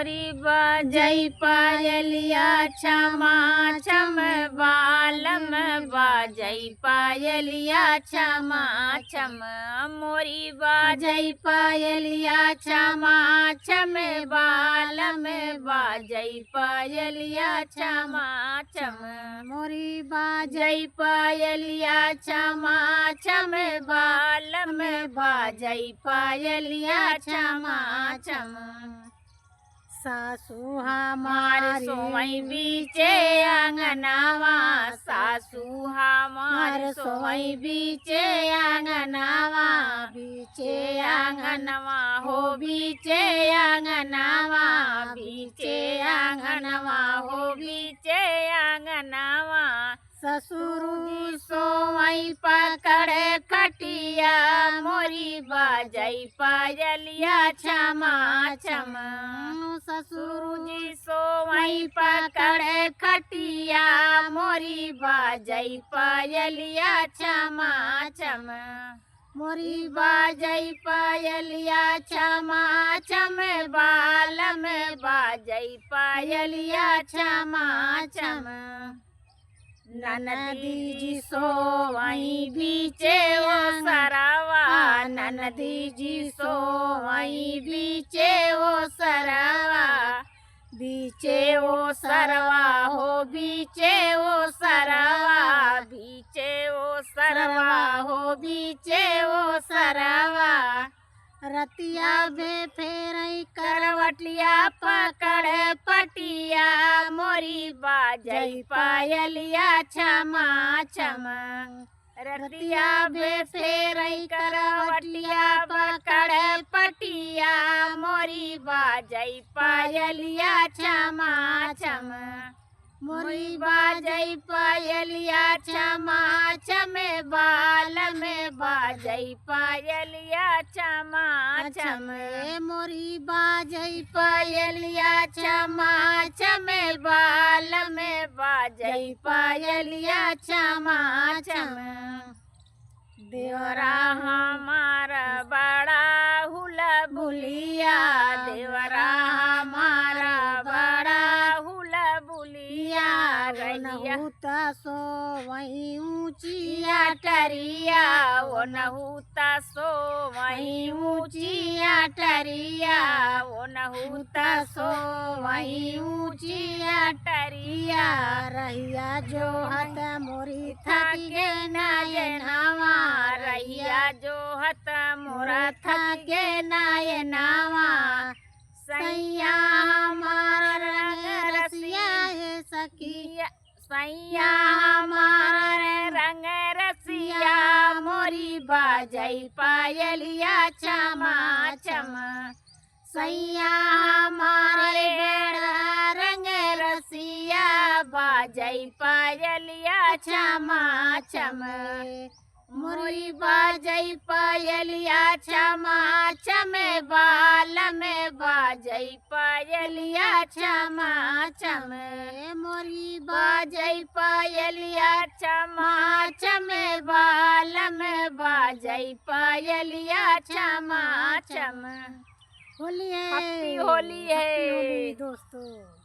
मोरी बाजई पायलिया क्षमा क्षम बालम बाजई पायलिया क्षमा क्षम मोरी बाजई पायलिया क्षमा क्षम बालम बाजई पायलिया क्षमा क्षम मोरी बाजई पायलिया क्षमा क्षम बालम बाजई पायलिया क्षमा क्षम सासू हमार सोई बीचे अंगनावा सासू हमार सोई बीचे अंगनावा बीचे अंगनवा हो बीचे अंगनावा बीचे अंगनवा हो बीचे अंगनावा ससुर सोई पकड़े खटिया मोरी बाजई पायलिया क्षमा क्षम ससुर जी सोई पकड़े खटिया मोरी बाजई पायलिया क्षमा क्षम मोरी बाजई पायलिया क्षमा क्षम बालम बाजई पायलिया क्षमा क्षम ननदी जी सोई बीचे ओ सरवा ननदी जी सोई बीचे ओ सरवा बीचे ओ सरवा हो बीचे ओ सरवा बीचे ओ सरवा हो बीचे ओ सरवा रतिया बे फेरई करवटिया पकड़ पटिया मोरी बाजई पायलिया क्षमा क्षम रतिया बे फेरई करवटिया पकड़ पटिया मोरी बाजई पायलिया क्षमा क्षम मोरी बाजई पायलिया क्षमा क्षम बाल में बाजई पायलिया क्षमा क्षम मोरी बाजई पायलिया क्षमा क्षम बाल में बाजई पायलिया क्षमा क्षम देवरा हमारा बड़ा हुला भुलिया देवरा हमारा बड़ा हुला भुलिया नहुता सो वही ऊंचिया टरिया वो नहुता सो वही ऊंचिया टरिया वो नहुता सो वही ऊंचिया टरिया रहिया जो हत मोरी थके नयनावा रहिया जो हत मोरा थके नयनावा सैया हमारा रंग रसिया है सखिया सैया हमारा रंग रसिया मोरी बाजई पायलिया क्षमा क्षम सैया हमारे बेड़ा रंग रसिया बाजई पायलिया क्षमा क्षम मोरी बाजई पायलिया क्षमा क्षम बाल में बाजई पायलिया क्षमा क्षम मोरी बाजई पायलिया क्षमा क्षम बाल में बाजई पायलिया क्षमा क्षम होली है, होली है दोस्तों।